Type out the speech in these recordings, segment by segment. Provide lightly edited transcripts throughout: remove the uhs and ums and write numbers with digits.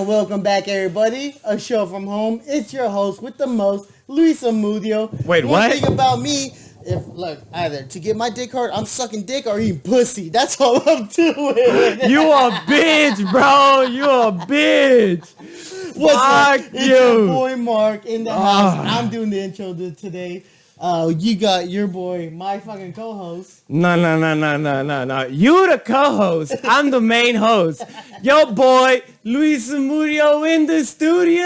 And welcome back, everybody. A show from home. It's your host with the most, Luis Amudio. Wait, One what? thing about me, either to get my dick hard, I'm sucking dick or eating pussy. That's all I'm doing. You a bitch, bro. You a bitch. What's up? Fuck It's your you. boy Mark in the house. I'm doing the intro today. You got your boy, my fucking co-host. No. You the co-host. I'm the main host. Yo, boy, Luis Zamudio in the studio.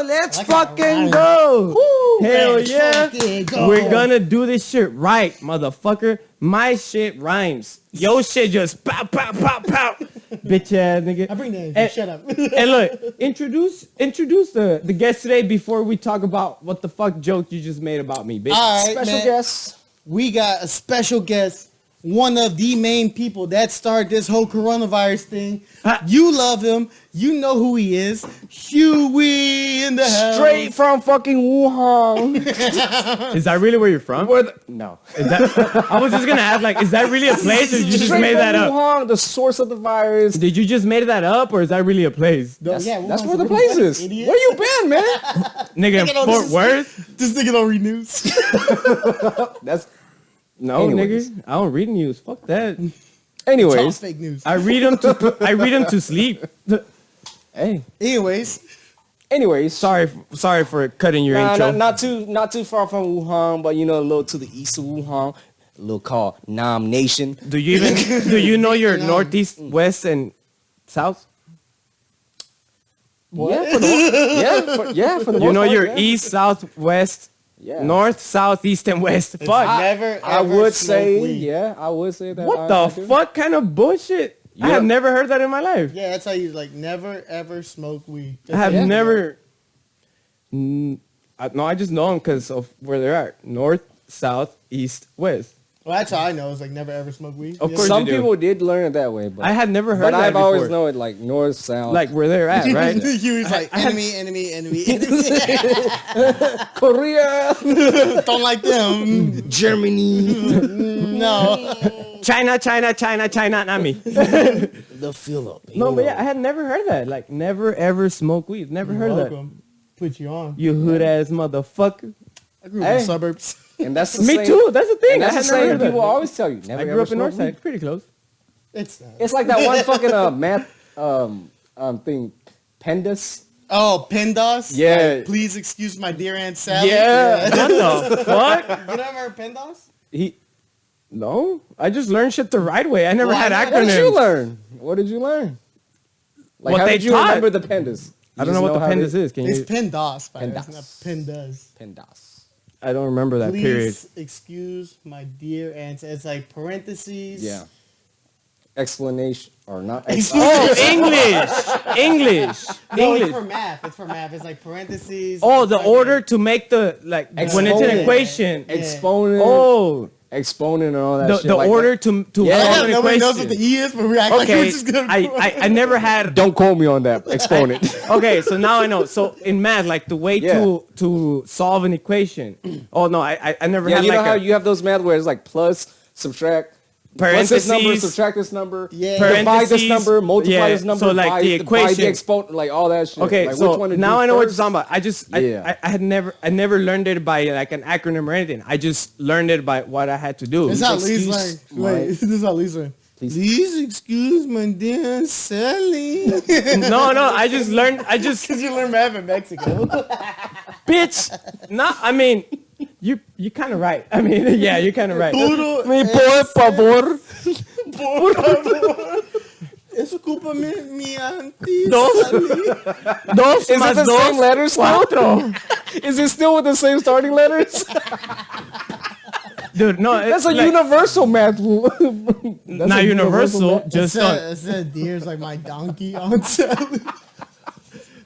Let's Like a fucking rhyme. go. Woo, Hell man, yeah. fucking go. We're gonna do this shit right, motherfucker. My shit rhymes. Yo shit just pow, pow, pow, pow. Bitch ass nigga. I bring that. And- Shut up. And look, introduce the guest today before we talk about what the fuck joke you just made about me, bitch. All right, Special man. guest. We got a special guest, one of the main people that started this whole coronavirus thing. Ha. You love him. You know who he is. Huey in the house. Straight from fucking Wuhan. Is that really where you're from? No. Is that, I was just gonna ask, like, is that really a place, or you just Straight made from that up? Wuhan, the source of the virus. Did you just made that up, or is that really a place? That's, yeah, that's Wuhan's where the a place real is. place, idiot. Where you been, man? Nigga, Nigga, in Fort Worth? This nigga don't read news. That's No, Anyways. nigga, I don't read news. Fuck that. It's anyways. all fake news. I read them to sleep. Hey. Anyways, Sorry for cutting your Nah, intro. not too far from Wuhan, but you know, a little to the east of Wuhan, a little called Nam Nation. Do you know your northeast, west, and south? Yeah, for the for the You most know part, your yeah. east, south, west, Yeah. north, south, east, and west. Fuck. never, I ever would smoke say, weed. yeah, I would say that. What I the do. fuck kind of bullshit? I Yep. have never heard that in my life. Yeah, that's how you never ever smoke weed. I have Yeah. never. I just know them because of where they're at: north, south, east, west. Well, that's how I know. It's like never ever smoke weed. Of Yeah. course Some you do. people did learn it that way, but I had never heard but that I've always before. known it like north, south, Like where they're at, right? Huey's like enemy. Korea, Don't like them. Germany, No. China, not me. the Philippines. No, but yeah, I had never heard that. Like, never ever smoke weed. Never heard that. Welcome. Put you on. You hood ass motherfucker. I grew up in Hey. the suburbs. And that's the Me same, too. That's the thing. And I that's had the never same heard that. people always tell you. Never I grew ever up in smoke Northside, weed. pretty close. It's It's like that one fucking math thing, PEMDAS. oh, PEMDAS. Yeah. Like, please excuse my dear Aunt Sally. Yeah. What the fuck? You never heard PEMDAS? No, I just learned shit the right way. I never Well, had I acronyms. know- What did you learn? What did you learn? Like, What how they did you taught. remember the PEMDAS? I don't know what the PEMDAS is. Can It's you? PEMDAS. By the way. It's PEMDAS. not PEMDAS. PEMDAS. I don't remember that Please period. excuse my dear Aunt. It's like parentheses. Yeah. Explanation or not? Oh, English. No, it's for math. It's for math. It's like parentheses. Oh, the fucking- order to make the like when it's an Exponent. equation. Yeah. Exponent. Oh, Exponent and all that shit. the like order that. to Yeah. solve Yeah, an nobody knows what equation. the E is, but we act like we're Okay, just gonna. I never had. Don't quote me on that. Exponent. Okay, so now I know. So in math, like the way Yeah. to solve an equation. Oh no, I never Yeah, had you know like how a you have those math where it's like plus, subtract, plus this number, parentheses. subtract this number, Yeah. divide this Parentheses. number, multiply Yeah, this number, so, like, by the by the equation. exponent, like all that shit. Okay, like, so which one to now do I know what you're first. talking about. I just Yeah. I never learned it by like an acronym or anything. I just learned it by what I had to do. This is how Lee's Excuse like. my- Wait, this is how Lee's like. Please excuse my dear Sally. No, I just learned. I just Because you learn math in Mexico. bitch. No, I mean you kind of right. I mean yeah, you're kind of right. Puro Me por favor. Por favor. Escúpame, mi auntie. Dos. Sally. Dos Is it más the dos, same letters still? cuatro. Is it still with the same starting letters? Dude, no, That's it's a like, universal math. not universal. It Just said deer's like my donkey on Sally.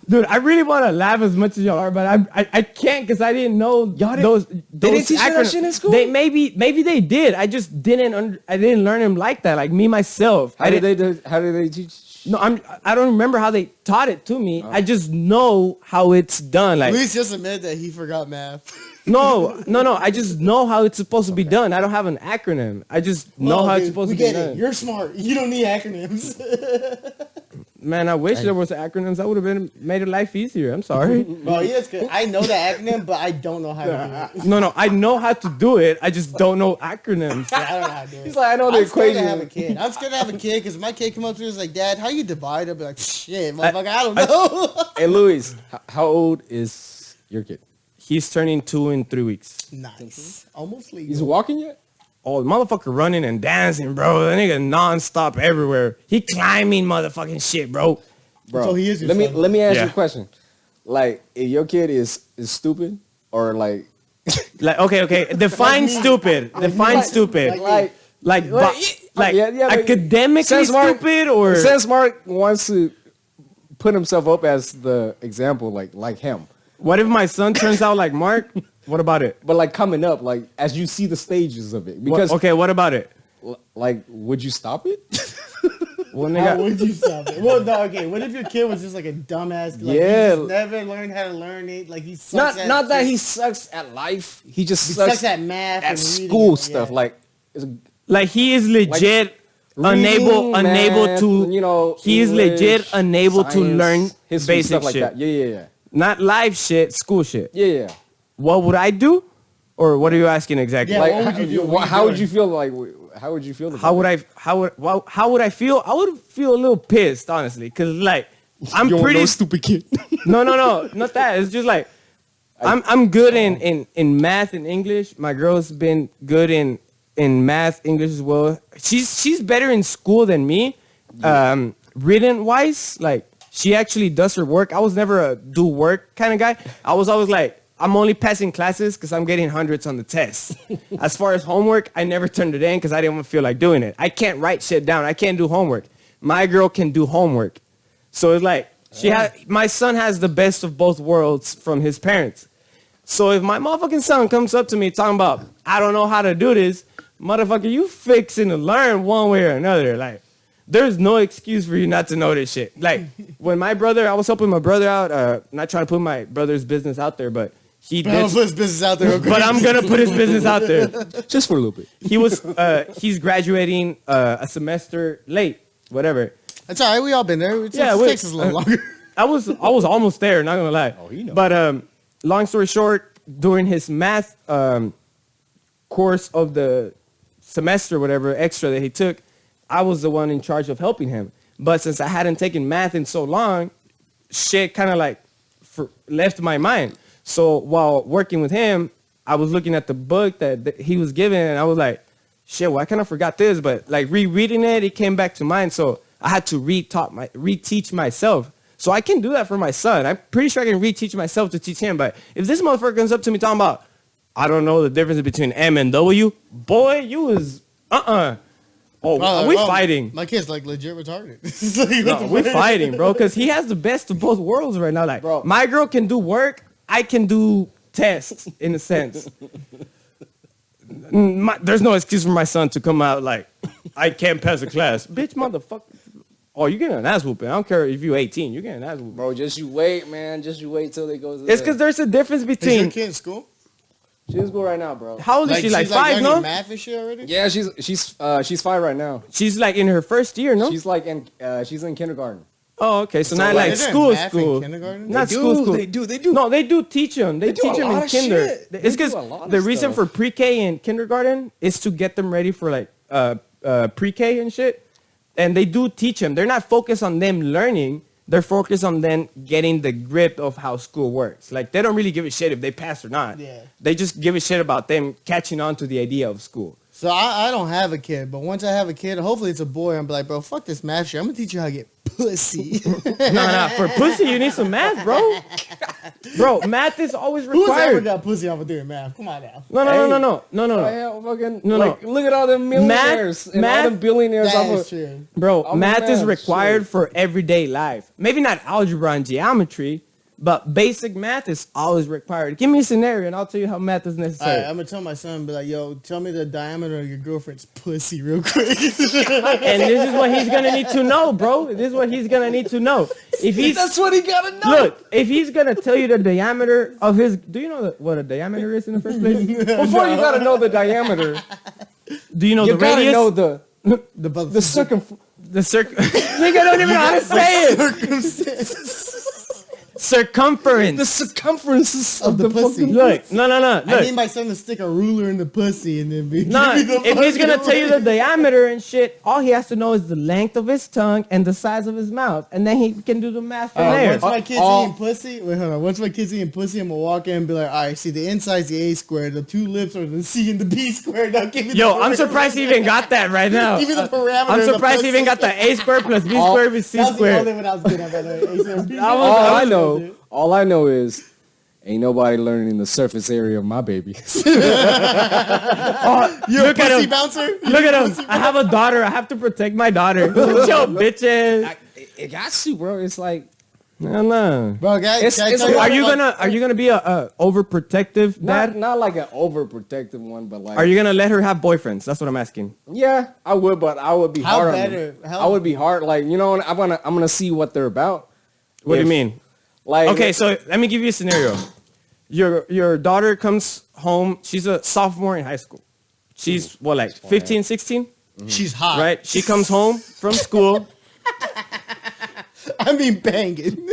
dude, I really want to laugh as much as y'all are, but I can't because I didn't know Y'all didn't- those they didn't teach you that acronyms. shit in school? They maybe they did. I just didn't. I didn't learn them like that. Like me myself. How did they teach? No, I don't remember how they taught it to me. I just know how it's done. Like Luis just admitted that he forgot math. no. I just know how it's supposed to be done. I don't have an acronym. I just know No, how dude, it's supposed we to be get it. done. You're smart. You don't need acronyms. Man, I wish there was acronyms. I would have made it life easier. I'm sorry. Bro, yes, cause I know the acronym, but I don't know how to do it. No, I know how to do it. I just don't know acronyms. Yeah, I don't know how to do it. He's like, I know the I'm scared equation. to have a kid. I'm scared to have a kid because my kid come up to me and is like, Dad, how you divide? I'll be like, shit, motherfucker, I don't know. Hey, Luis, how old is your kid? He's turning 2 in 3 weeks. Nice. Almost legal. He's walking yet? Oh, the motherfucker running and dancing, bro. That nigga nonstop everywhere. He climbing motherfucking shit, bro. Bro, So he is your son. let me ask you Yeah. a question. Like, if your kid is stupid or like Like, okay. Define stupid. Define stupid. Like, like academically Sense Mark- stupid or Sense Mark wants to put himself up as the example, like him. what if my son turns out like Mark? What about it? But like coming up, like as you see the stages of it, because Okay, what about it? like, would you stop it? Well, How nigga, would you stop it? Well, no, okay. What if your kid was just like a dumbass? Like, Yeah. He just never learned how to learn it. Like, he sucks at not that shit. he sucks at life. He just He sucks, sucks at math at and reading, school yeah. stuff. Like, it's like he is legit reading, unable math, to. you know, he is English, legit unable to science, learn history, basic stuff like shit. that. Yeah. Not live shit, school shit. Yeah. What would I do? Or what are you asking exactly? Yeah, Like, what would you do? What you how would doing? you feel? Like, how would you feel? About How would it? how would I feel? I would feel a little pissed, honestly, because like I'm You don't pretty know, stupid kid. no, not that. It's just like I'm good in math and English. My girl's been good in math, English as well. She's better in school than me. Written wise, like she actually does her work. I was never a do work kind of guy. I was always like, I'm only passing classes because I'm getting hundreds on the test. As far as homework, I never turned it in because I didn't feel like doing it. I can't write shit down. I can't do homework. My girl can do homework. So it's like my son has the best of both worlds from his parents. So if my motherfucking son comes up to me talking about, I don't know how to do this, motherfucker, you fixing to learn one way or another. Like, there's no excuse for you not to know this shit. Like, when I was helping my brother out, not trying to put my brother's business out there, but he I'm gonna did. put his business out there real quick. But I'm gonna put his business out there. Just for a little bit. He's graduating a semester late, whatever. That's all right. We all been there. It takes us a little longer. I was almost there, not gonna lie. Oh, he knows. But long story short, during his math course of the semester, whatever extra that he took, I was the one in charge of helping him. But since I hadn't taken math in so long, shit kind of like left my mind. So while working with him, I was looking at the book that he was given, and I was like, shit, well, I kind of forgot this. But like rereading it came back to mind. So I had to reteach myself. So I can do that for my son. I'm pretty sure I can reteach myself to teach him. But if this motherfucker comes up to me talking about, I don't know the difference between M and W, boy, you was, Oh, we fighting. My kid's like legit retarded. It's like, what No, the we're fuck? fighting, bro, because he has the best of both worlds right now. Like, Bro. my girl can do work, I can do tests, in a sense. There's no excuse for my son to come out like, I can't pass a class. Bitch, motherfucker. Oh, you're getting an ass whooping. I don't care if you're 18. You're getting an ass whooping. Bro, just you wait, man. Just you wait till they go. It's because there's a difference Is your between... kid in school? she's in school right now, bro. How old is she? Like she's 5, learning no? math and shit already? Yeah, she's 5 right now. She's like in her first year, no? She's like she's in kindergarten. Oh, okay. So, So, not like, like is there school. math in kindergarten? Not They school. do, they do. No, they do teach them. They do teach a them lot in of kinder. shit. They It's do because a lot of the reason stuff. for pre-K and kindergarten is to get them ready for like pre-K and shit. And they do teach them. They're not focused on them learning. They're focused on them getting the grip of how school works. Like, they don't really give a shit if they pass or not. Yeah. They just give a shit about them catching on to the idea of school. So I don't have a kid, but once I have a kid, hopefully it's a boy, I'm like, bro, fuck this math shit. I'm gonna teach you how to get pussy. Nah, for pussy, you need some math, bro. Bro, math is always Who's ever required. got pussy off of doing math? Come on now. No. Hell, fucking, No, like, no. look at all them millionaires and math- all them billionaires. That off is of, true. Bro, I'm math is mad, required shit. for everyday life. Maybe not algebra and geometry, but basic math is always required. Give me a scenario and I'll tell you how math is All necessary. right, I'm gonna tell my son, be like, yo, tell me the diameter of your girlfriend's pussy real quick. And this is what he's gonna need to know, bro. This is what he's gonna need to know. If he's That's what he gotta know. look, if he's gonna tell you the diameter of his, do you know what a diameter is in the first place? Before you gotta know the diameter, Do you know you the gotta radius? know the the circum. The nigga don't even know how to say it. Circumference. The circumferences Of the pussy. fucking Look, no. I Look. need my son to stick a ruler in the pussy and then be. Nah, give me the if he's gonna fucking tell you the ruler. diameter and shit, all he has to know is the length of his tongue and the size of his mouth, and then he can do the math from there. Once my kids all- eating pussy, wait, hold on. Once my kids eating pussy, I'm gonna walk in and be like, all right, see, the inside's the A squared, the two lips are the C and the B squared. Now give me the Yo, I'm parameter. surprised he even got that right now. Give me the parameter. I'm of the surprised he even got pussy. the A squared plus B squared with C That was the only squared. one I was good at, by the way. A squared, B That squared. was- all I know is ain't nobody learning the surface area of my baby. You're Look a at pussy him. bouncer? Look at him. I have a daughter. I have to protect my daughter. Yo, bitches. It got to, bro. It's like No. Bro, guys, It's- can I it's tell you Are what, you gonna be a overprotective dad? not like an overprotective one, but like Are you gonna let her have boyfriends? That's what I'm asking. yeah, I would, but I would be How hard on better- them. how- I would be hard, like you know. I'm gonna see what they're about. What do If- you mean? Like Okay, so let me give you a scenario. Your daughter comes home. She's a sophomore in high school. She's what, like 15, 16? she's hot. Right? She comes home from school. I mean, banging.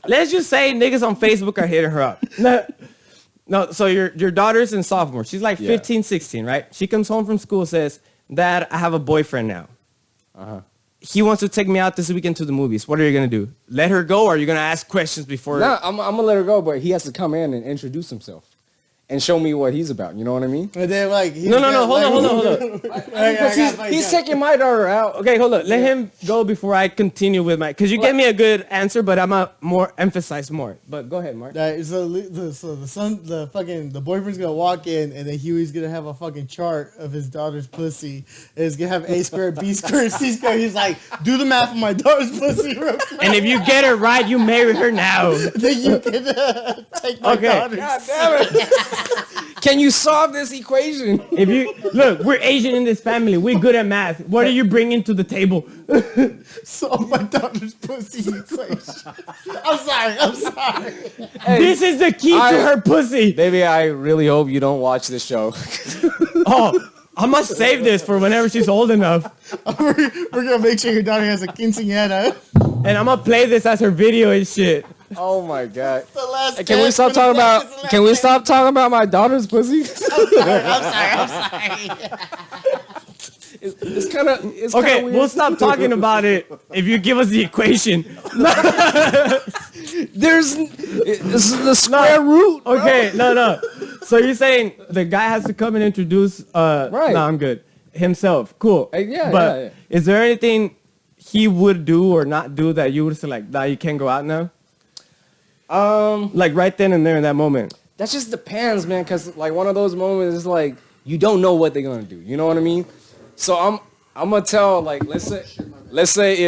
Let's just say niggas on Facebook are hitting her up. No, so your daughter's in sophomore. She's like Yeah. 15, 16, right? She comes home from school, says, Dad, I have a boyfriend now. He wants to take me out this weekend to the movies. What are you going to do? Let her go, or are you going to ask questions before? nah, I'm gonna let her go, but he has to come in and introduce himself and show me what he's about. You know what I mean? And then, like, No, hold on. Because he's taking my daughter out. Okay, hold on. Let him go before I continue with my... Because you gave me a good answer, but I'm a more emphasize more. But go ahead, Mark. So the boyfriend's gonna walk in, and then Huey's gonna have a fucking chart of his daughter's pussy. And it's gonna have A squared, B squared, C squared. He's like, do the math on my daughter's pussy real quick. And if you get it right, you marry her now. Then you can take my Okay. daughter's. God damn it! Can you solve this equation? If you... Look, we're Asian in this family. We're good at math. What are you bringing to the table? Solve my daughter's pussy equation. I'm sorry. This is the key to her pussy. Baby, I really hope you don't watch this show. Oh, I must save this for whenever she's old enough. We're gonna make sure your daughter has a quinceañera. And I'm gonna play this as her video and shit. Oh my god! The last Can we dance stop for the talking black is the about? last Can we dance. stop talking about my daughter's pussy? I'm sorry. It's kind of Okay, weird. we'll stop talking about it if you give us the equation. This is the square root. bro. Okay, no. So you're saying the guy has to come and introduce Right. No, I'm good. Himself. Cool. Yeah, But yeah. is there anything he would do or not do that you would say like, nah, you can't go out now? Like right then and there in that moment. That just depends, man. Cause like one of those moments is like you don't know what they're gonna do. You know what I mean? So I'm gonna tell like let's say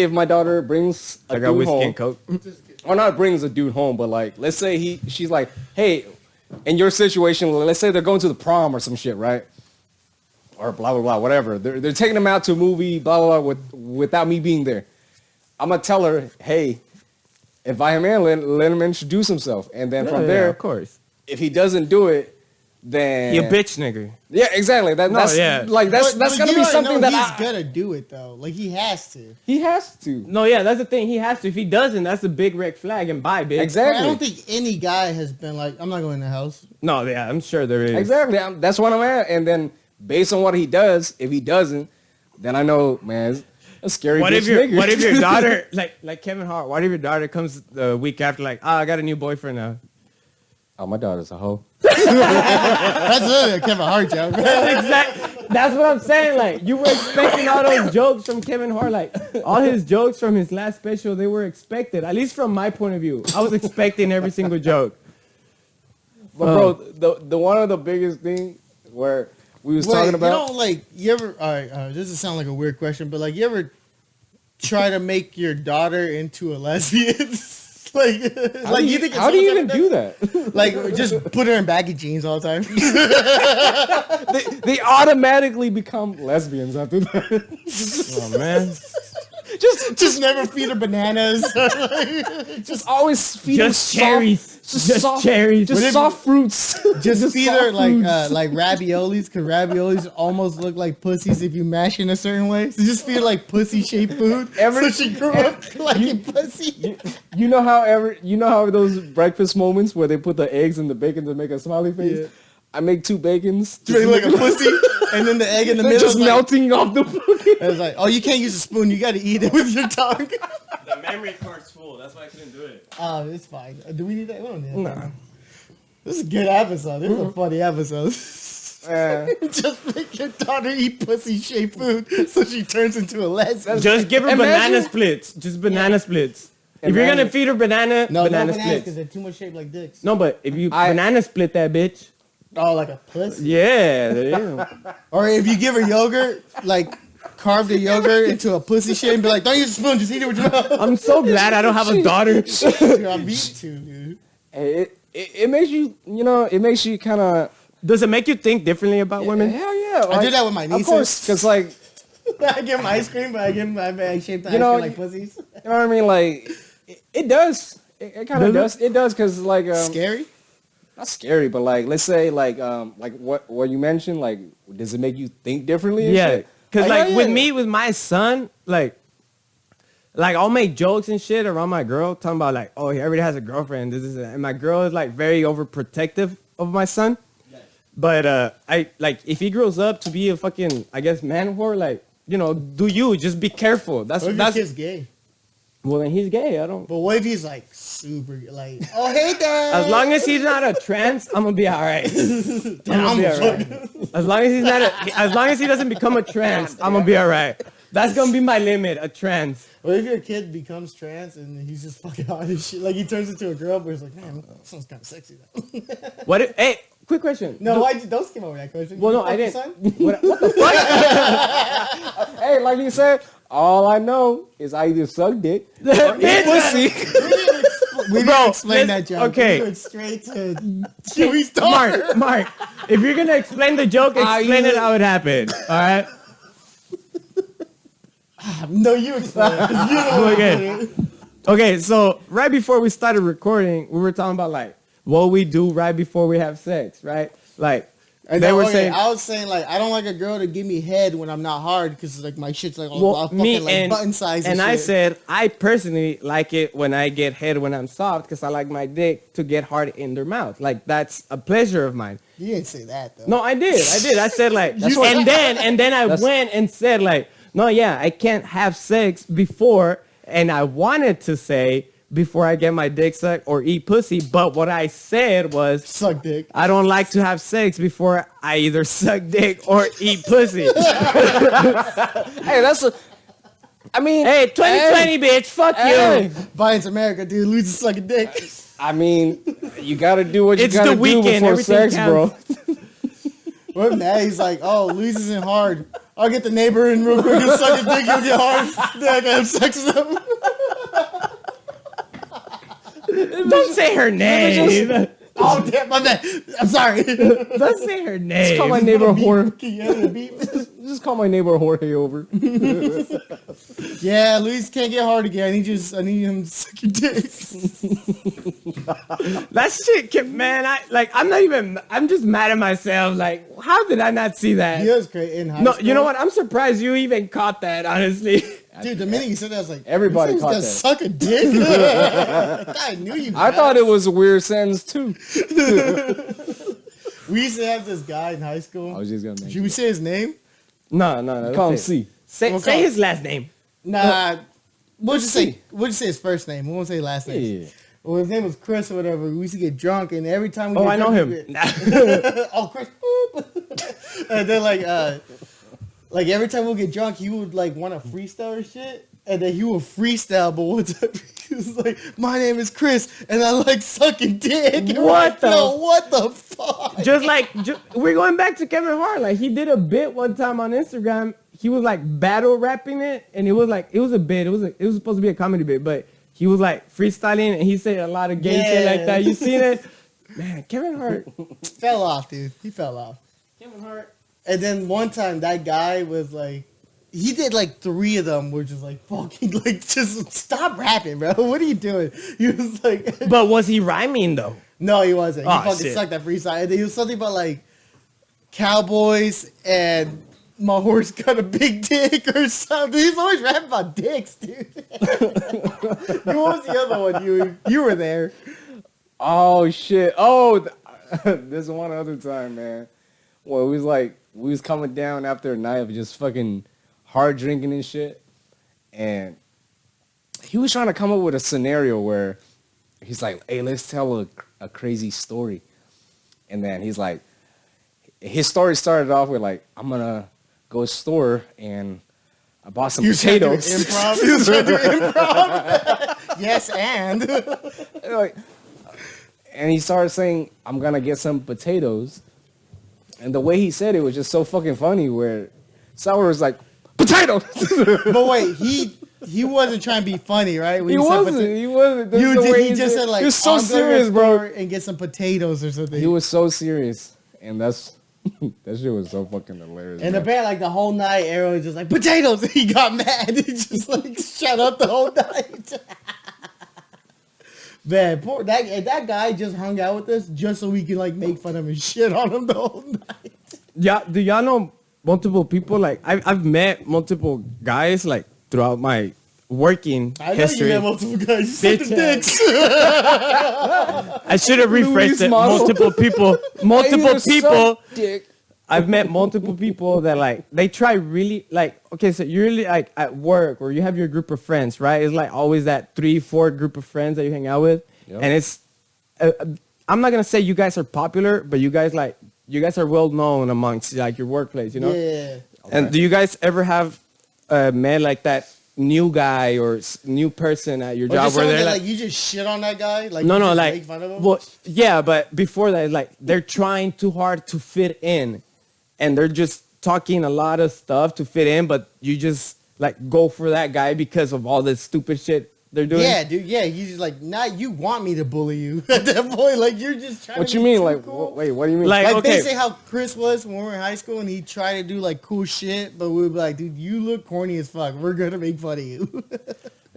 if my daughter brings a I got dude whiskey home, and coke. or not brings a dude home, but like let's say she's like, hey, in your situation, let's say they're going to the prom or some shit, right? Or blah blah blah, whatever. They're taking them out to a movie, blah blah blah, without me being there. I'm gonna tell her, hey, invite him in, let him introduce himself, and then from there, of course. if he doesn't do it, then He a bitch nigga. Yeah, exactly. That's yeah. like that's But gonna you be already something know that he's gonna do it though. Like he has to. he has to. No, yeah, that's the thing. He has to. If he doesn't, that's a big red flag and bye, bitch. But Exactly. I don't think any guy has been like, I'm not going in the house. No, yeah, I'm sure there is. Exactly. That's what I'm at. And then based on what he does, if he doesn't, then I know, man, it's a scary What bitch if your nigga. What if your daughter like Kevin Hart? What if your daughter comes the week after like, I got a new boyfriend now? Oh, my daughter's a hoe. That's literally a Kevin Hart joke. Exactly. That's what I'm saying. Like you were expecting all those jokes from Kevin Hart. Like all his jokes from his last special, they were expected. At least from my point of view, I was expecting every single joke. But bro, the one of the biggest thing where we was Wait, talking about. you know, like you ever? All right, this does sound like a weird question, but like you ever try to make your daughter into a lesbian? Like you think? how do you even do that? Like just put her in baggy jeans all the time. they automatically become lesbians after that. Oh man, just never feed her bananas. Just always feed just them cherries. Just cherries. just What if- soft fruits. Just feed her soft fruits. like raviolis, because raviolis almost look like pussies if you mash in a certain way. So just feed her like pussy shaped food. So she grew up liking pussy. You know how those breakfast moments where they put the eggs and the bacon to make a smiley face. Yeah. I make 2 bacons. Make like a pussy, and then the egg in the They're middle just is like, melting off the fucking. it's like, oh, you can't use a spoon. You got to eat it with your tongue. The memory card's full. That's why I couldn't do it. Oh, it's fine. Do we need that? We don't need that. Nah. This is a good episode. This is a funny episode. Just make your daughter eat pussy-shaped food so she turns into a lesbian. Just give her Imagine- banana splits. Just banana splits. If you're Imagine- gonna feed her banana, No, banana no bananas splits. because they're too much shaped like dicks. No, but if you I- banana split that bitch, Oh, like a pussy. yeah, there you go. Or if you give her yogurt, like carve the yogurt into a pussy shape and be like, don't use a spoon, just eat it with your mouth. I'm so glad I don't have a daughter. Dude, I'm beat to, dude. Hey, it makes you, it makes you kind of. Does it make you think differently about women? Hell yeah! I did that with my Of nieces. course, because like, I give them ice cream, but I give them I shape the ice You know, cream like pussies. you know what I mean? Like, it does. It kind of Does does. It does because like Scary? not scary, but like let's say like what you mentioned, like does it make you think differently? and Yeah, shit? because like hell with yeah. me, with my son, like I'll make jokes and shit around my girl, talking about like, oh, he already has a girlfriend. This is, and my girl is like very overprotective of my son. But I like if he grows up to be a fucking, I guess, man whore, like, do you just be careful. What if your That's kid's gay? well, then he's gay. I don't. But what if he's like super, like, oh, hey, dad. As long as he's not a trans, I'm gonna be all right. I'm gonna be all right. As long as he's not as long as he doesn't become a trans, I'm gonna be all right. That's gonna be my limit, a trans. What if your kid becomes trans and he's just fucking hot as shit? Like he turns into a girl, but he's like, man, that sounds kind of sexy though. What? Hey, quick question. No, why don't skip over that question? Well, no, You I fuck didn't. your son? What the fuck? Hey, like you said, all I know is I either suck dick or eat pussy. We Bro, didn't explain let's- that joke. okay. We went straight to. Should we start? Mark, if you're gonna explain the joke, explain it how it happened. All right. No, you explain. it, 'cause you know what Okay. it is. Okay, so right before we started recording, we were talking about like what we do right before we have sex, right? Like And they then, were okay, saying, I was saying like I don't like a girl to give me head when I'm not hard because like my shit's like all well, fucking me like button size. and I shit. said I personally like it when I get head when I'm soft because I like my dick to get hard in their mouth. Like that's a pleasure of mine. You didn't say that though. No, I did. I said like, That's what- and then I went and said like, no, yeah, I can't have sex before, and I wanted to say before I get my dick sucked or eat pussy, but what I said was Suck dick. I don't like to have sex before I either suck dick or eat pussy. Hey, that's a. I mean, Hey, 2020, bitch, fuck Hey. you. Violence America, dude. Losing sucking dick. I mean, you gotta do what you It's gotta the do weekend, before everything sex, bro. counts. What mad? He's like, oh, Luis isn't hard. I'll get the neighbor in real quick and suck a dick. You'll get hard. Then I can have sex with him. Don't say her name. Oh damn, my bad. I'm sorry. Don't say her Just call my name. neighbor a whore. Can you edit a beat? Just call my neighbor Jorge over. Yeah, Luis can't get hard again. I need him to suck your dick. That shit, man. I'm just mad at myself. Like, how did I not see that? He was great in high No, school. you know what? I'm surprised you even caught that. Honestly, Dude, the minute you said that, I was like, Everybody this caught gonna that. suck a dick? I knew you. I guys. thought it was a weird sentence too. We used to have this guy in high school. I was just gonna Should mention. we say his name? no. Call him that's it. C. Say, We'll say call- his last name. Nah. We'll just say his first name. We won't say last name. Yeah. Well, his name was Chris or whatever. We used to get drunk, and every time we Oh, get I know drunk, him. oh, Chris. Boop. And then like every time we get drunk, he would like want to freestyle or shit, and then he would freestyle. But one time he was like, "My name is Chris, and I like sucking dick." And we're What like, the- Yo, what the fuck? Just like we're going back to Kevin Hart. Like he did a bit one time on Instagram. He was like battle rapping it, and it was a bit. It was supposed to be a comedy bit, but he was like freestyling, and he said a lot of gay shit Yeah. like that. You seen it? Man, Kevin Hart. Fell off, dude. He fell off. Kevin Hart. And then one time that guy was like, he did like 3 of them, were just like fucking like just stop rapping, bro. What are you doing? He was like, But was he rhyming though? no, he wasn't. He Oh, fucking shit. sucked that freestyle. And then he was something about like cowboys and my horse got a big dick or something. He's always rapping about dicks, dude. What was the other one? You were there. Oh shit! Oh, there's one other time, man. Well, we was coming down after a night of just fucking hard drinking and shit, and he was trying to come up with a scenario where he's like, "Hey, let's tell a crazy story," and then he's like, his story started off with like, "I'm gonna go to the store and I bought some potatoes." Improv. He was trying to do improv. Yes, and Like, and he started saying, "I'm gonna get some potatoes," and the way he said it was just so fucking funny. Where Sour was like, "Potatoes." but wait, he wasn't trying to be funny, right? When He said wasn't. pota- He wasn't. That's the way he just said like, he was so "I'm gonna go serious, to the bro. store and get some potatoes or something." He was so serious, and that's that shit was so fucking hilarious. And bro. apparently, like the whole night, everyone was just like potatoes. And he got mad. He just like shut up the whole night. Man, poor that guy just hung out with us just so we can like make fun of him and shit on him the whole night. Yeah, do y'all know multiple people? Like I've met multiple guys like throughout my working I know history. you met multiple guys. You suck the Bitch dicks. I should have rephrased Luis it. model. Multiple people. Multiple Hey, people. suck dick. I've met multiple people that like they try really like okay, so you're really like at work or you have your group of friends, right? It's like always that 3-4 group of friends that you hang out with, Yep. and it's I'm not gonna say you guys are popular, but you guys are well known amongst like your workplace, you know. Yeah. And do you guys ever have met like that new guy or new person at your Or job just where someone they're that, like, like you just shit on that guy? Like no, you no, just like, make fun of him? well, yeah, but before that, like they're trying too hard to fit in, and they're just talking a lot of stuff to fit in, but you just like go for that guy because of all this stupid shit they're doing. Yeah, dude. Yeah, you just like, nah, you want me to bully you at that point. Like, you're just trying What to you be mean? too Like, cool. wait, what do you mean? Like, Like, okay. basically how Chris was when we were in high school and he tried to do like cool shit, but we would be like, dude, you look corny as fuck. We're going to make fun of you.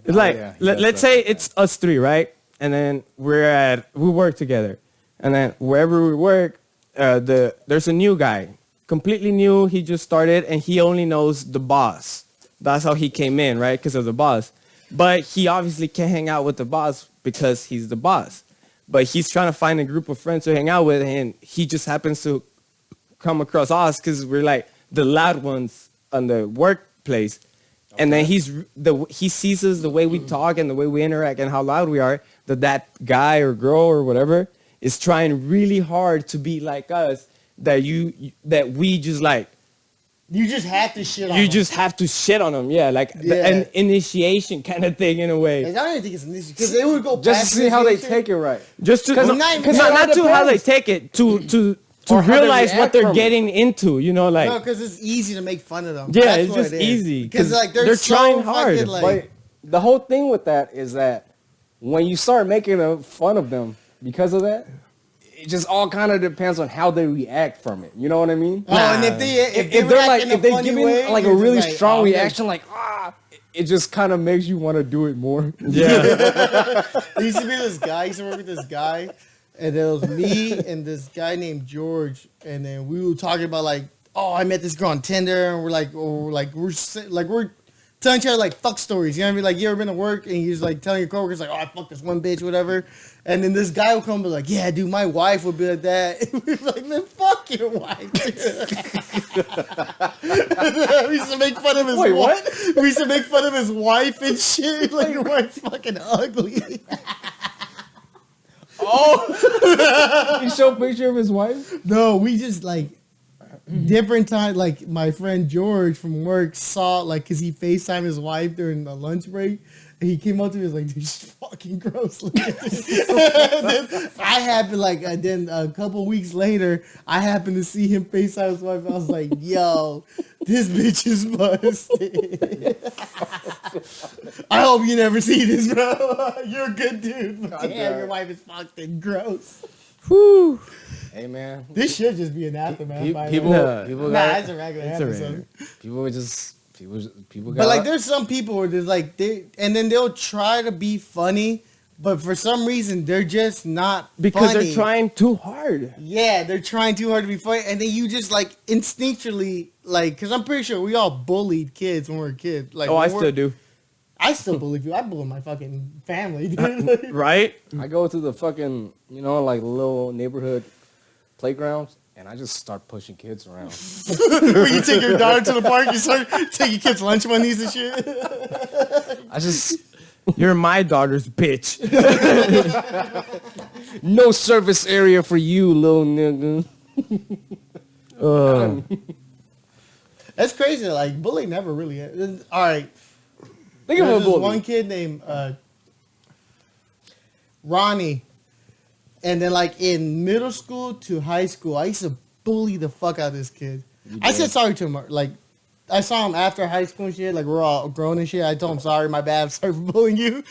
It's like yeah, let's that's say right. it's us three, right? And then we work together, and then wherever we work, there's a new guy, completely new. He just started, and he only knows the boss. That's how he came in, right? Because of the boss. But he obviously can't hang out with the boss because he's the boss. But he's trying to find a group of friends to hang out with, and he just happens to come across us because we're like the loud ones on the workplace. And then he sees us the way we talk and the way we interact and how loud we are, that guy or girl or whatever is trying really hard to be like us, that we just like, You just have to shit on you him. just have to shit on them. Yeah, like Yeah. an initiation kind of thing in a I way. don't even think it's an issue because they would go just past to see how they initiation. take it right. Just to, 'Cause no, not- not, it all not to how they depends. take it, to Or how they realize what react they're from it. getting into, you know, like, No, because it's easy to make fun of them. Yeah, That's it's what just it is. easy, Because 'cause like they're, they're so trying hard. fucking, like, But the whole thing with that is that when you start making fun of them because of that, it just all kind of depends on how they react from it. You know what I mean? oh, and if they If they're react like, in a if they funny give way, it like a you're just really like, strong oh, man. reaction, like it just kind of makes you want to do it more. yeah, There used to be this guy. I used to work with this guy, and there was me and this guy named George, and then we were talking about like, oh, I met this girl on Tinder, and we're telling each other like fuck stories. You know what I mean? Like you ever been to work and you're just like telling your coworkers like, oh, I fucked this one bitch, whatever, and then this guy would come and be like, yeah, dude, my wife would be like that. And we'd be like, man, fuck your wife. We used to make fun of his Wait, wife. what? We used to make fun of his wife and shit. Like your wife's fucking ugly. You show a picture of his wife. No, we just like different time. Like my friend George from work saw like because he FaceTimed his wife during the lunch break. And he came up to me and was like, dude, she's fucking gross. Look at this. And then I happened like then a couple weeks later, I happened to see him FaceTime his wife. I was like, yo, this bitch is busted. I hope you never see this, bro. You're a good dude. But damn, damn. your wife is fucking gross. whew. Hey man, This should just be an aftermath. by the people, way. No. people Nah, got it's a regular It's a episode. people just people got. But like, there's some people where there's like and then they'll try to be funny, but for some reason they're just not because funny. they're trying too hard. Yeah, they're trying too hard to be funny, and then you just like instinctually like, because I'm pretty sure we all bullied kids when we were kids. Like, Oh, I when still do. I still bully you. I bully my fucking family, dude. Right? I go to the fucking, like little neighborhood playgrounds, and I just start pushing kids around. When you take your daughter to the park, you start taking kids' lunch monies and shit. I just You're my daughter's bitch. no service area for you, little nigga. That's crazy. Like, bullying never really. All right. Think of a There's this bully. one kid named Ronnie, and then like in middle school to high school, I used to bully the fuck out of this kid. I said sorry to him. Like, I saw him after high school and shit. Like, we're all grown and shit. I told him sorry, my bad. I'm sorry for bullying you.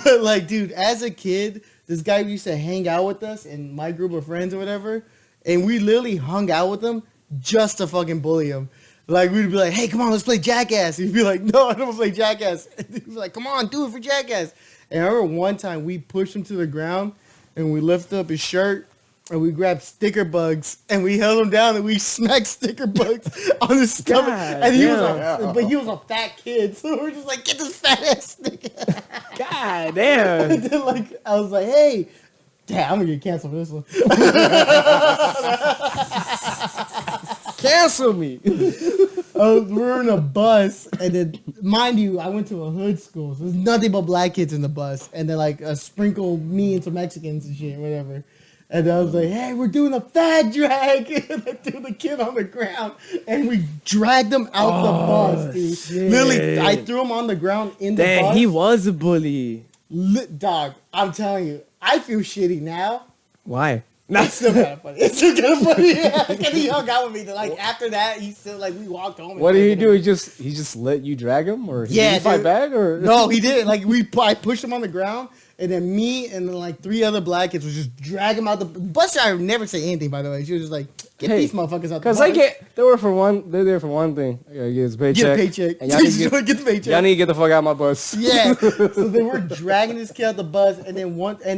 But like, dude, as a kid, this guy used to hang out with us in my group of friends or whatever, and we literally hung out with him just to fucking bully him. Like, we'd be like, hey, come on, let's play Jackass. He'd be like, no, I don't want to play Jackass. And he'd be like, come on, do it for Jackass. And I remember one time we pushed him to the ground and we lifted up his shirt and we grabbed sticker bugs and we held him down and we smacked sticker bugs on his stomach. God And he was damn. but he was a fat kid. So we're just like, get this fat ass sticker. God damn. And then like, I was like, hey, damn, I'm going to get canceled for this one. Cancel me. We were in a bus, and then, mind you, I went to a hood school, so there's nothing but black kids in the bus, and then like sprinkle me and some Mexicans and shit, whatever. And I was like, "Hey, we're doing a fat drag," and I threw the kid on the ground, and we dragged him out the bus, dude. shit. Literally, I threw him on the ground in the Dang, bus. he was a bully. Dog, I'm telling you, I feel shitty now. Why? It's still kind of funny. It's still kind of funny. Yeah, because he hung out with me. Like after that, he still like we walked home. What did he do? He just let you drag him, or Yeah, did he fight dude. back, or No, he didn't. Like I pushed him on the ground, and then me and then like 3 other black kids was just drag him out the bus driver. Never say anything, by the way. She was just like, "Get Hey, these motherfuckers out the Because bus." they're there for one thing. I gotta get his paycheck. Get a paycheck. And y'all need, to Get the paycheck. y'all need to get the fuck out of my bus. Yeah. So they were dragging this kid out the bus, and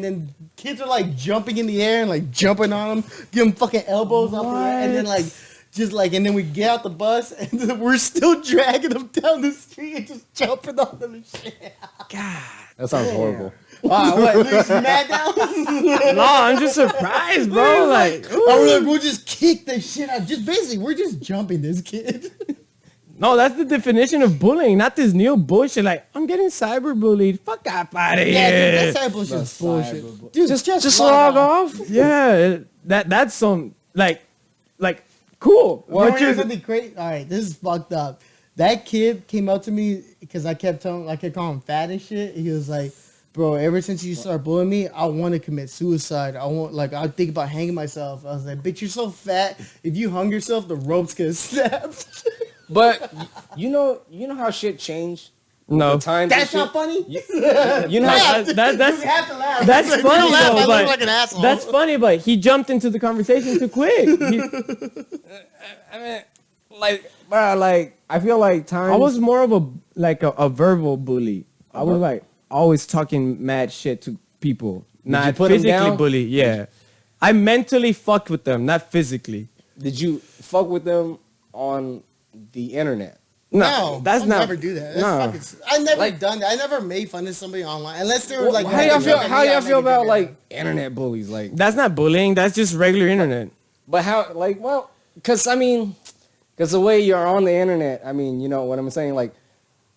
then kids are like jumping in the air and like jumping on him, give him fucking elbows off the air, and then like just like, and then we get out the bus, and then we're still dragging him down the street and just jumping on them and shit. God. That sounds horrible. Wow, what? Luke's mad now? No, I'm just surprised, bro. Like, We'll just kick the shit out. Just basically, we're just jumping this kid. no, that's the definition of bullying, not this new bullshit. Like, I'm getting cyberbullied. Fuck up out of Yeah, dude, here. that side bullshit is bullshit. cyberbullying. Dude, Just log off. Yeah, that's some like cool. What But you you're- something crazy? All right, this is fucked up. That kid came up to me because I kept calling him fat and shit. He was like, "Bro, ever since you started bullying me, I want to commit suicide. I think about hanging myself." I was like, "Bitch, you're so fat. If you hung yourself, the ropes could snap." But you know how shit changed. no, The times. That's and not funny. shit? You know how that's You have to laugh. that's If you funny don't laugh, I though. look But like an asshole. that's funny, but he jumped into the conversation too quick. I mean, like, bro, like I feel like times. I was more of a verbal bully. I was like always talking mad shit to people, not put 'em physically down? bully. Yeah, I mentally fucked with them, not physically. Did you fuck with them on the internet? No, that's I'll not. never do that. That's no. fucking, I never Like- done that. I never made fun of somebody online unless they were like. how y'all feel? making How me y'all out, feel making about me like internet bullies? Like, That's not bullying. That's just regular internet. but how? Like, well, because the way you're on the internet. I mean, you know what I'm saying? Like,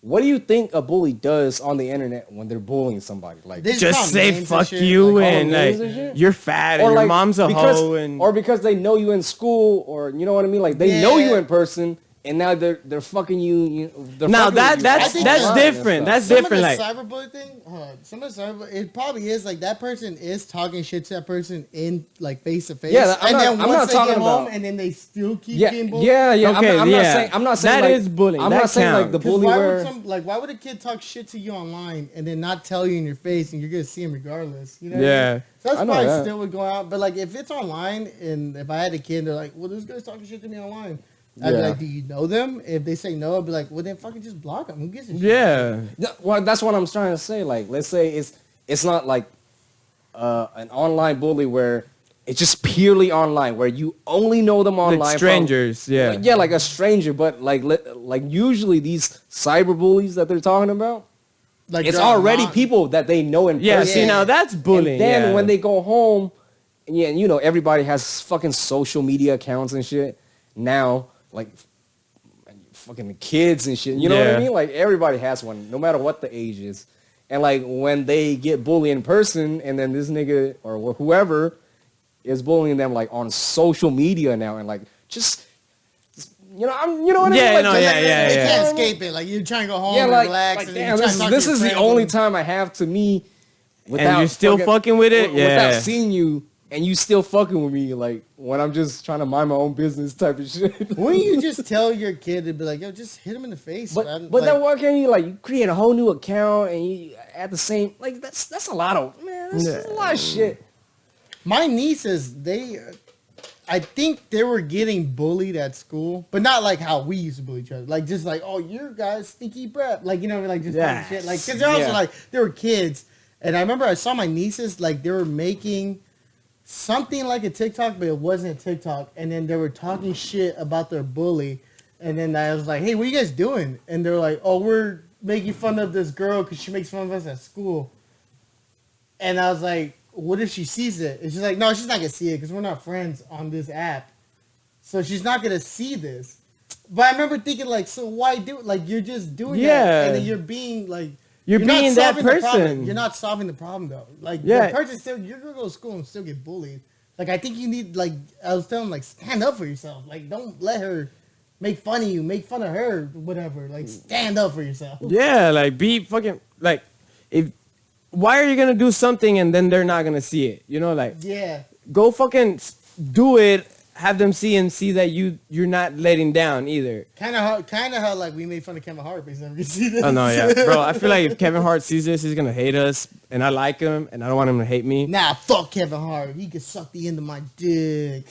what do you think a bully does on the internet when they're bullying somebody? Like, They call Just them say names and fuck shit, you like, and call them names like and shit? you're fat and your mom's a because, hoe and or because they know you in school, or you know what I mean? Like they know you Yeah. in person, and now they're fucking you. They're now fucking with you that's online that's and different. stuff. That's Some different. of the Like cyberbullying thing, some of the cyberbullying, it probably is like that person is talking shit to that person in like face to face. Yeah, I'm and not- then I'm once not they talking get home about- and then they still keep Yeah, getting bullied. yeah. Okay, I'm yeah. not saying That like, is bullying. I'm That not saying like the counts. bully where. Why would a kid talk shit to you online and then not tell you in your face and you're gonna see him regardless? You know? Yeah. So that's I know probably that. still would go out. But like if it's online and if I had a kid, they're like, well, this guy's talking shit to me online. I'd be Yeah. like, do you know them? If they say no, I'd be like, well then fucking just block them. Who gives a shit? Yeah. Well, that's what I'm trying to say. Like, let's say it's not like an online bully where it's just purely online, where you only know them online. Like from- strangers, yeah. yeah, like a stranger. But like usually these cyber bullies that they're talking about, Like it's they're already online. people that they know in Yeah, person. see, now that's bullying. And then yeah. when they go home, and yeah, you know, everybody has fucking social media accounts and shit. Now, like, fucking kids and shit. You know what I Yeah. mean? Like, everybody has one, no matter what the age is. And, like, when they get bullied in person, and then this nigga or whoever is bullying them, like, on social media now, and, like, just you know, you know what I Yeah, mean? Like, no, just- yeah, yeah, They yeah. can't escape it. Like you're trying to go home Yeah, and like, relax. like and damn, you're trying to talk to this your is the friends only and- time I have to me And you're still fucking with it? without Yeah. seeing you, and you still fucking with me, like when I'm just trying to mind my own business type of shit. Wouldn't you just tell your kid to be like, yo, just hit him in the face, man? But Like, then why can't you like you create a whole new account and you at the same like that's a lot of man, that's a lot of shit. my nieces, I think they were getting bullied at school, but not like how we used to bully each other. Like just like, oh, you guys stinky breath. Like, you know, like just Yeah. shit. Like, cause they're also Yeah. like, they were kids. And I remember I saw my nieces, like they were making something like a TikTok, but it wasn't a TikTok. And then they were talking shit about their bully. And then I was like, hey, what are you guys doing? And they're like, oh, we're making fun of this girl because she makes fun of us at school. And I was like, what if she sees it? And she's like, no, she's not going to see it because we're not friends on this app. So she's not going to see this. But I remember thinking, like, so why do it? Like, you're just doing Yeah. that. And then you're being, like... You're not being that solving the problem. person. You're not solving the problem, though. Like, Yeah. the person still... You're going to go to school and still get bullied. Like, I think you need, like... I was telling, like, stand up for yourself. Like, don't let her make fun of you. Make fun of her, whatever. Like, stand up for yourself. Yeah, like be fucking like if why are you gonna do something and then they're not gonna see it? You know, like Yeah. go fucking do it, have them see that you're not letting down either. Kind of how, like, we made fun of Kevin Hart, but he's never going to see this. Oh no, yeah, bro. I feel like if Kevin Hart sees this, he's gonna hate us, and I like him, and I don't want him to hate me. Nah, fuck Kevin Hart. He could suck the end of my dick.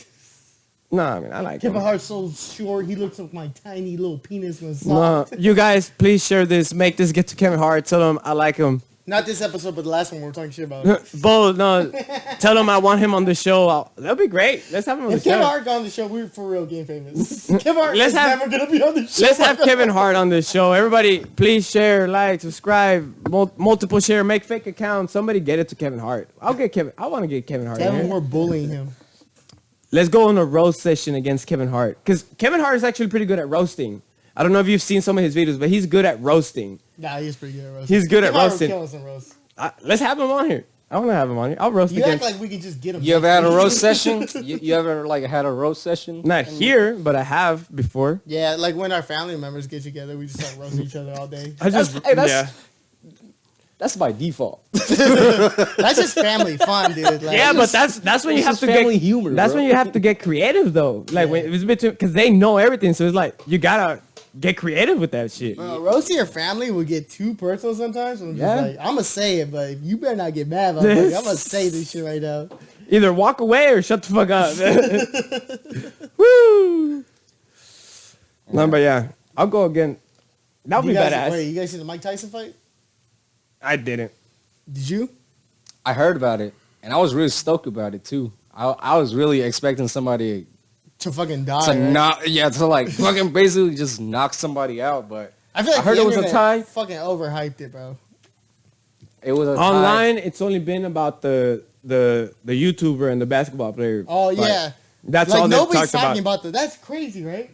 No, I mean I like Kevin him. Hart's so short, he looks like my tiny little penis was No, soft. you guys, please share this. Make this get to Kevin Hart. Tell him I like him. Not this episode, but the last one we were talking shit about. Him. Bo, no, tell him I want him on the show. That'll be great. Let's have him on If the Kevin show. Hart got on the show, we're for real game famous. Kevin Hart Let's is have- never gonna be on the show. Let's have Kevin Hart on this show. Everybody, please share, like, subscribe, multiple share, make fake accounts. Somebody get it to Kevin Hart. I want to get Kevin Hart. in Kevin, here. we're bullying him. Let's go on a roast session against Kevin Hart. Because Kevin Hart is actually pretty good at roasting. I don't know if you've seen some of his videos, but he's good at roasting. Nah, he's pretty good at roasting. He's good at Kevin Hart roasting. would kill us in roast. Let's have him on here. I want to have him on here. I'll roast You act against. like we could just get him. You ever had a roast session? You ever like had a roast session? Not here, but I have before. Yeah, like when our family members get together, we just start roasting each other all day. I just, That's by default. That's just family fun, dude. Like, Yeah, but that's when you It's have just to family get humor, That's bro. when you have to get creative though. Like when it's because they know everything, so it's like you gotta get creative with that shit. roasting your family will get too personal sometimes. I'm just Yeah. like, I'm gonna say it, but you better not get mad. I'm like, I'm gonna say this shit right now. Either walk away or shut the fuck up. Woo! No, but yeah, I'll go again. That would You be guys, badass. wait, you guys seen the Mike Tyson fight? I didn't. Did you? I heard about it, and I was really stoked about it too. I was really expecting somebody To fucking die. to right? to like fucking basically just knock somebody out, but I feel like I heard the it was a internet tie. Fucking overhyped it, bro. it was a tie. Online, it's only been about the YouTuber and the basketball player. Oh fight. yeah. That's Like all they nobody's talked talking about. about that. That's crazy, right?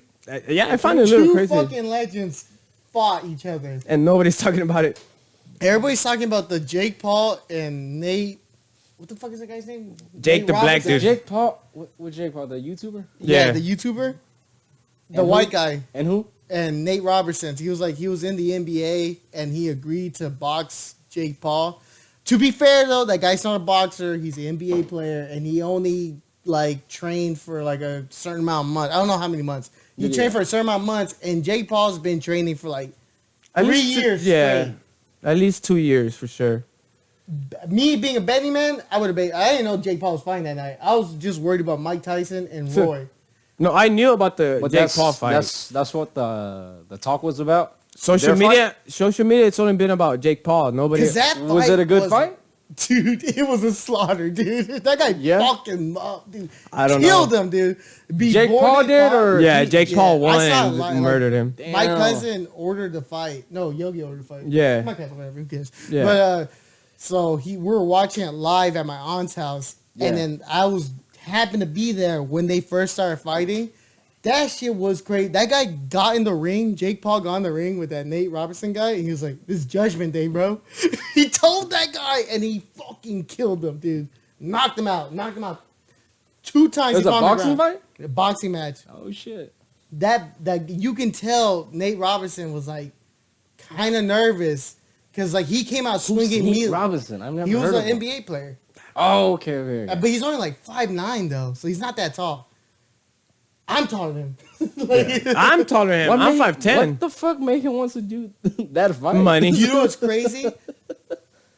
Yeah, I find it a little Two crazy, fucking legends fought each other. and nobody's talking about it. Everybody's talking about the Jake Paul and Nate. What the fuck is that guy's name? Jake Nate the black Robinson? dude. Jake Paul. What Jake Paul? The YouTuber? Yeah, Yeah. the YouTuber, the And white who? guy, And who? and Nate Robertson. He was in the NBA and he agreed to box Jake Paul. To be fair though, that guy's not a boxer. He's an NBA player and he only like trained for like a certain amount of months. I don't know how many months. He Yeah. trained for a certain amount of months, and Jake Paul's been training for like At 3 least years. yeah, straight. at least 2 years for sure. Me being a betting man, I would have bet. I didn't know Jake Paul was fighting that night. I was just worried about Mike Tyson and So- Roy. No, I knew about the But Jake Paul fight. That's what the talk was about. Social Their media. Social media. It's only been about Jake Paul. Nobody. 'Cause that Was it a good fight? Dude, it was a slaughter, dude. That guy Yeah? fucked him up, dude. I don't Killed know. him, dude. Jake Paul did, or Yeah, Jake Paul won I saw it and live, murdered him. My Damn. cousin ordered the fight. No, Yogi ordered the fight. Yeah. My cousin, whatever, who cares? Yeah. But so we were watching it live at my aunt's house, and Yeah. then happened to be there when they first started fighting. That shit was crazy. That guy got in the ring. Jake Paul got in the ring with that Nate Robinson guy, and he was like, "This is Judgment Day, bro." He told that guy, and he fucking killed him, dude. Knocked him out. 2 times. It was he a found the boxing ground. fight? A boxing match. Oh shit. That you can tell Nate Robinson was like kind of nervous because like he came out swinging Nate me. Robinson. I've never He was heard of an him. NBA player, Oh, okay. but he's only like 5'9" though, so he's not that tall. I'm taller than him. Like, I'm taller than him. What I'm made- 5'10". What the fuck made him want to do that fight? Money. you know what's crazy?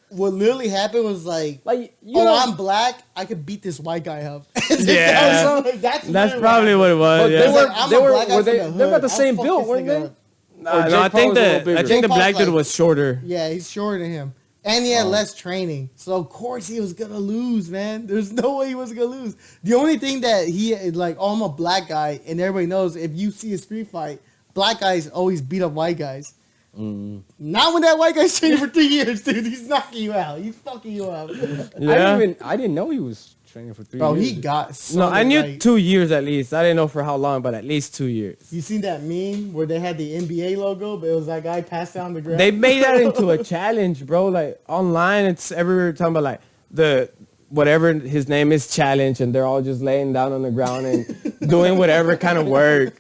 What literally happened was like, Like you oh, know, I'm black. I could beat this white guy up. Yeah. that's That's probably what it was. but Yeah. they He's were like, I'm they a were black guy were from they the they were about hood. the I'll same fuck build, this weren't nigga they? up. No, Jake I Paul think was a little I bigger. think Jake the Paul's black dude like- was shorter. Yeah, he's shorter than him. And he had less training. So, of course, he was going to lose, man. There's no way he was going to lose. The only thing that he, like, oh, I'm a black guy, and everybody knows if you see a street fight, black guys always beat up white guys. Not when that white guy's training for 3 years, dude. He's knocking you out. He's fucking you up. Yeah. I didn't know he was training for 3 Bro, years. he got so No, I knew like, 2 years at least. I didn't know for how long, but at least 2 years. You seen that meme where they had the NBA logo, but it was that guy passed down the ground? They made that into a challenge, bro. Like online, it's everywhere talking about like the whatever his name is challenge, and they're all just laying down on the ground and doing whatever kind of work.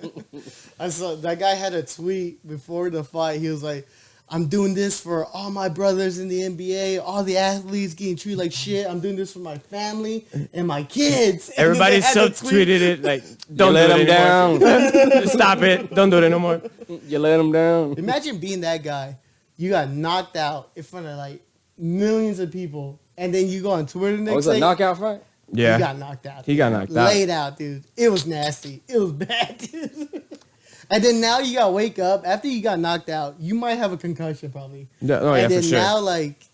I saw that guy had a tweet before the fight. He was like, I'm doing this for all my brothers in the NBA, all the athletes getting treated like shit. I'm doing this for my family and my kids. And then Everybody they had the tweet. sub-tweeted it like, You don't let do him it anymore. down. Stop it. Don't do it anymore. You let him down. Imagine being that guy. You got knocked out in front of like millions of people, and then you go on Twitter the Oh, next was it a day. knockout fight? You Yeah. got knocked out. He got dude. knocked out. Laid out, dude. It was nasty. It was bad, dude. And then now you gotta wake up after you got knocked out. You might have a concussion probably. Yeah, oh, yeah, and then for sure. now like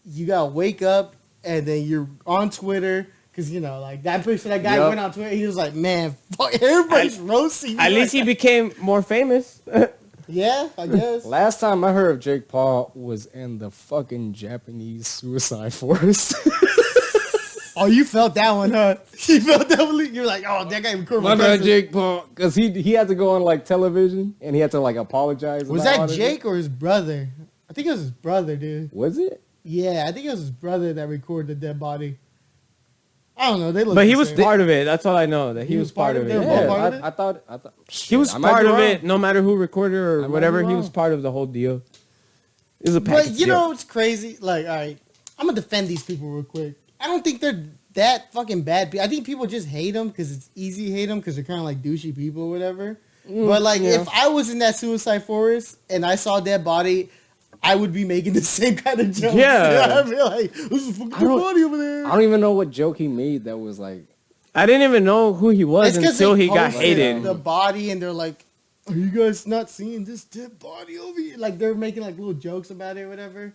you gotta wake up and then you're on Twitter because you know like that person that guy Yup. went on Twitter. He was like, man, fuck, everybody's roasting. At me least he right became more famous. yeah, I guess. Last time I heard of Jake Paul was in the fucking Japanese suicide forest. Oh, you felt that one, huh? You felt that one. You're like, oh, that guy recorded My my bad, cousin. Jake Paul, because he had to go on like television and he had to like apologize. Was about that all this Jake or his brother? I think it was his brother, dude. shit. Was it? Yeah, I think it was his brother that recorded the dead body. I don't know. They look But the he was same. part of it. That's all I know. That he was part of it? it. They were Yeah. both part of it? I thought. He was I might part be of wrong. it. No matter who recorded I or might whatever, be he wrong. was part of the whole deal. It was a package But you deal. know what's crazy? Like, all right, I'm gonna defend these people real quick. I don't think they're that fucking bad. I think people just hate them because it's easy to hate them because they're kind of like douchey people or whatever. But like, yeah. if I was in that suicide forest and I saw a dead body, I would be making the same kind of jokes. Yeah. You know? I'd be like, "This is fucking I don't- body over there." I don't even know what joke he made that was like. I didn't even know who he was 'cause until they he got posted hated. the body, and they're like, "Are you guys not seeing this dead body over here?" Like they're making like little jokes about it, or whatever.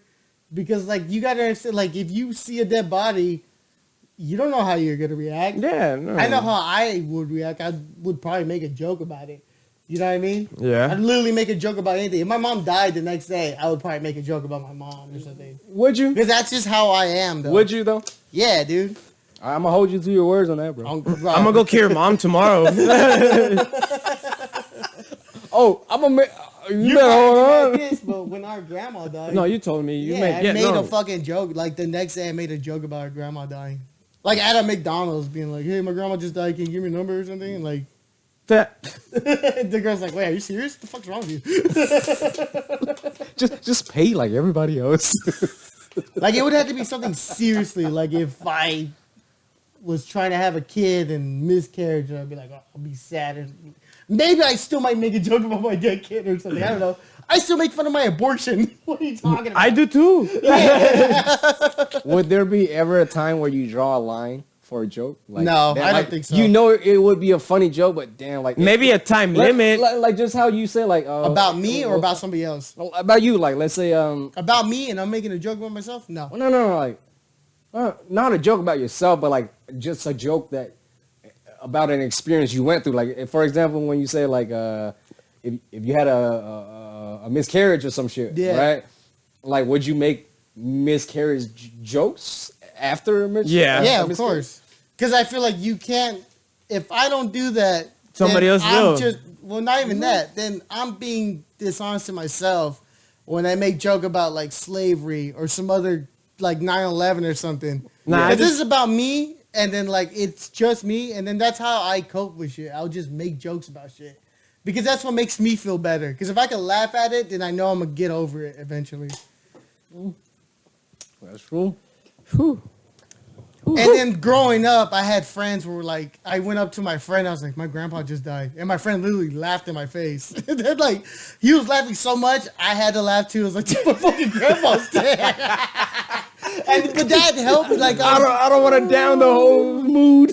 Because like you gotta understand, like if you see a dead body, you don't know how you're gonna react. Yeah, no. I know how I would react. I would probably make a joke about it. You know what I mean? Yeah. I'd literally make a joke about anything. If my mom died the next day, I would probably make a joke about my mom or something. Would you? Because that's just how I am, though. Would you though? Yeah, dude. I'm gonna hold you to your words on that, bro. I'm gonna go kill your mom tomorrow. Oh, I'm gonna make. You You better hold probably on. made this, but when our grandma died, no, you told me. You yeah, made, I made no. a fucking joke. Like the next day, I made a joke about our grandma dying. Like at a McDonald's, being like, "Hey, my grandma just died. Can you give me a number or something?" And like, That- the girl's like, "Wait, are you serious? What the fuck's wrong with you?" Just pay like everybody else. Like it would have to be something seriously. Like if I was trying to have a kid and miscarriage, I'd be like, oh, I'll be sad. And maybe I still might make a joke about my dead kid or something. I don't know. I still make fun of my abortion. What are you talking about? I do too. Would there be ever a time where you draw a line for a joke? Like, No, damn, I don't like, think so. You know it would be a funny joke, but damn, like Maybe a time limit. Like just how you say like About me or about somebody else? about you. Like let's say About me, and I'm making a joke about myself? No. no, like not a joke about yourself, but like just a joke that about an experience you went through. Like for example, when you say like if you had a miscarriage or some shit, Yeah. right? Like would you make miscarriage jokes after a Yeah. Yeah, a of miscarriage? course. Because I feel like you can't. If I don't do that, Somebody then else I'm will. Just, well, not even that. Then I'm being dishonest to myself when I make joke about like slavery or some other like 9/11 or something. Nah, If I this just- is about me, and then like it's just me, and then that's how I cope with shit. I'll just make jokes about shit because that's what makes me feel better. Because if I can laugh at it, then I know I'm gonna get over it eventually. That's true. Whew. And then growing up, I had friends who were like, I went up to my friend, I was like, my grandpa just died. And my friend literally laughed in my face. And then like, he was laughing so much, I had to laugh too. I was like, dude, my fucking grandpa's dead. But that helped me. Like, I don't want to down the whole mood.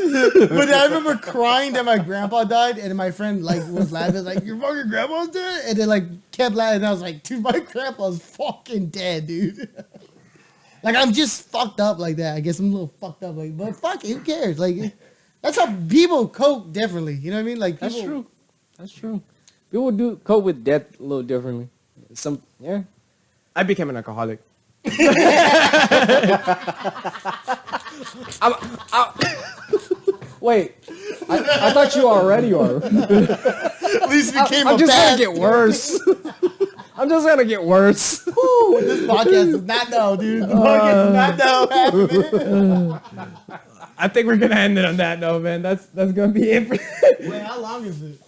but I remember crying that my grandpa died, and my friend like was laughing, like, your fucking grandpa's dead? And then like kept laughing, and I was like, dude, my grandpa's fucking dead, dude. Like, I'm just fucked up like that. I guess I'm a little fucked up, like, but fuck it, who cares? Like, that's how people cope differently. You know what I mean? Like, That's people, true. That's true. People do cope with death a little differently. Yeah. I became an alcoholic. Wait, I thought you already are. At least became I'm a just bad. gonna get worse. I'm just gonna get worse. Woo, this podcast does not know, dude. The podcast does not know. I think we're gonna end it on that note, man. That's gonna be it. Wait, how long is it?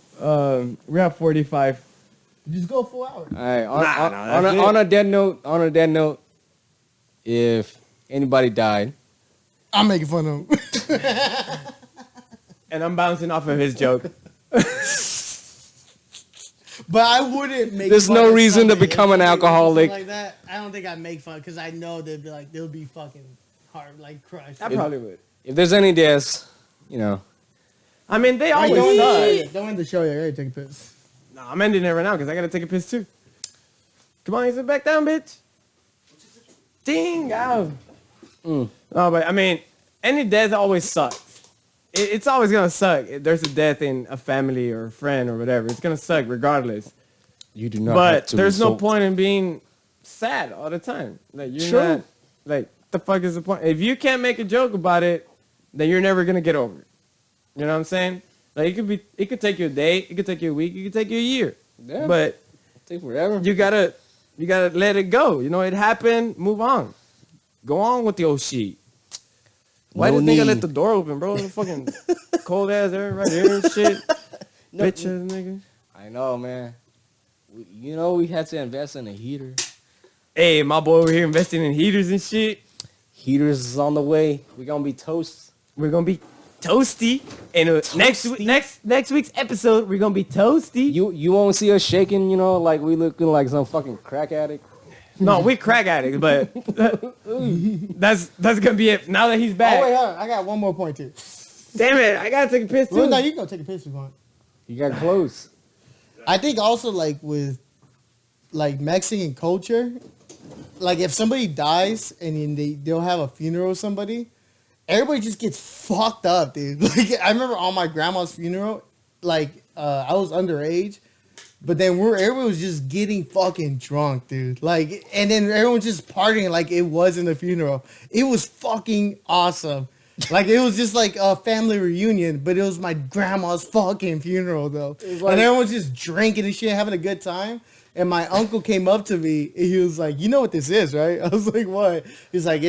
We're at 45. Just go a full hour. All right. that's it. On a dead note, if anybody died, I'm making fun of him. And I'm bouncing off of his joke. But I wouldn't make. There's fun no of reason to somebody become an if they did alcoholic. something like that. I don't think I'd make fun because I know they'd be like they'll be fucking hard, like crushed. I probably would. if there's any deaths, you know, I mean, they Wait, always don't, suck. don't end the show yet. I gotta take a piss. No, I'm ending it right now because I gotta take a piss too. Come on, sit back down, bitch. Ding out. No, but I mean, any death always sucks. It's always gonna suck. If there's a death in a family or a friend or whatever, it's gonna suck regardless. you do not. have But to there's no resort- point in being sad all the time. Like you're True. not. Like the fuck is the point? If you can't make a joke about it, then you're never gonna get over it. You know what I'm saying? Like it could take you a day, it could take you a week, it could take you a year. Yeah. But Take forever. you gotta let it go. You know, it happened. Move on. Go on with the old shit. Why No did nigga let need. the door open, bro? The fucking cold ass air right here and shit. Bitch ass nigga. I know, man. We had to invest in a heater. Hey, my boy over here investing in heaters and shit. Heaters is on the way. We gonna be toast. We're gonna be toasty. And next week's episode, we're gonna be toasty. You won't see us shaking, like we looking like some fucking crack addict. No, we crack addicts, but that's gonna be it. Now that he's back. Oh wait, hold on. I got one more point too. Damn it, I gotta take a piss Well, too. no, you can go take a piss if you want. You got close. I think also like with like Mexican culture, like if somebody dies and then they'll have a funeral of somebody, everybody just gets fucked up, dude. Like I remember on my grandma's funeral, like I was underage, but then everybody was just getting fucking drunk, dude. Like, and then everyone just partying like it wasn't a funeral. It was fucking awesome. Like it was just like a family reunion, but it was my grandma's fucking funeral though. like- And everyone was just drinking and shit, having a good time. And my uncle came up to me and he was like, "You know what this is, right?" I was like, "What?" He's like,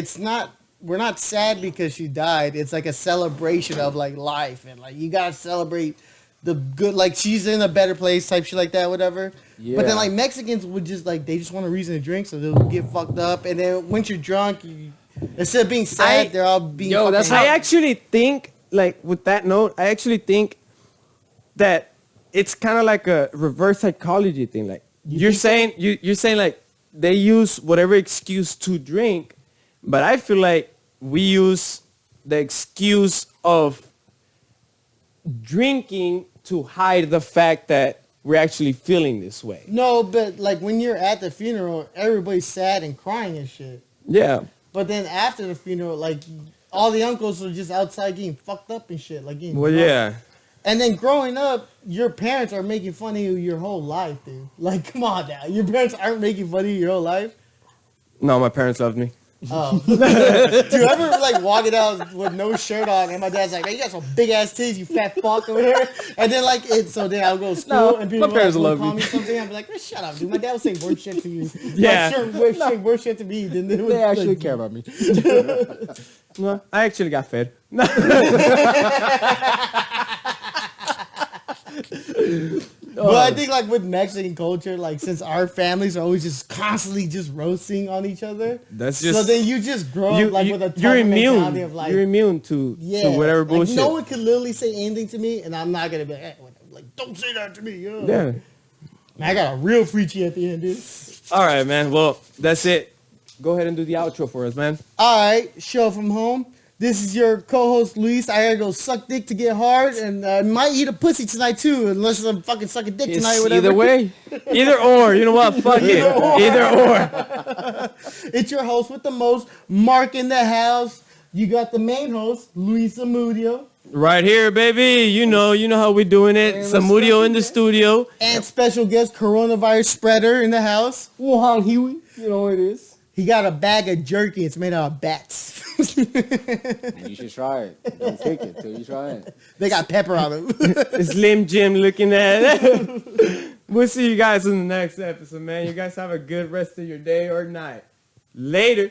we're not sad because she died. It's like a celebration of like life and like you gotta celebrate the good, like she's in a better place type shit like that, whatever. But Yeah. then like Mexicans would just like they just want a reason to drink, so they'll get fucked up. And then once you're drunk, instead of being sad, they're all being. Yo, that's fucking- I actually think, like, with that note, I actually think that it's kind of like a reverse psychology thing. Like, you're saying, you're saying, like, they use whatever excuse to drink, but I feel like we use the excuse of drinking to hide the fact that we're actually feeling this way. No, but like when you're at the funeral, everybody's sad and crying and shit. Yeah. But then after the funeral, like all the uncles are just outside getting fucked up and shit, like getting Well, drunk. yeah. And then growing up, your parents are making fun of you your whole life, dude. Like, come on now, your parents aren't making fun of you your whole life. No, my parents loved me. Oh. Do you ever like walking out with no shirt on and my dad's like, "Hey, you got some big ass titties, you fat fuck over here," and then like so then I'll go to school No, and people my parents would love call me. me something. I'd be like, "Shut up, dude. My dad was saying worse shit to you. Yeah. Like, saying worse shit to me than they would, They actually like, care about me. No, I actually got fed. But I think like with Mexican culture, like since our families are always just constantly just roasting on each other, That's just so then you just grow up like with a you're type of mentality immune. of like, You're immune to whatever like, bullshit. no one could literally say anything to me, and I'm not gonna be like, hey, whatever. Like, don't say that to me. Yeah. Yeah. I got a real preachy at the end, dude. All right, man. Well, that's it. Go ahead and do the outro for us, man. All right, show from home. This is your co-host Luis. I gotta go suck dick to get hard, and I might eat a pussy tonight too, unless I'm fucking sucking dick tonight or whatever. Either way, either or. You know what? Fuck it. Either or. It's your host with the most, Mark in the house. You got the main host, Luis Amudio, Right here, baby. You know how we doing it. And Samudio in the studio. and special guest coronavirus spreader in the house. Wuhan Huey, you know what it is. He got a bag of jerky. It's made out of bats. And you should try it. Don't kick it till you try it. They got pepper on them. Slim Jim looking at it. We'll see you guys in the next episode, man. You guys have a good rest of your day or night. Later.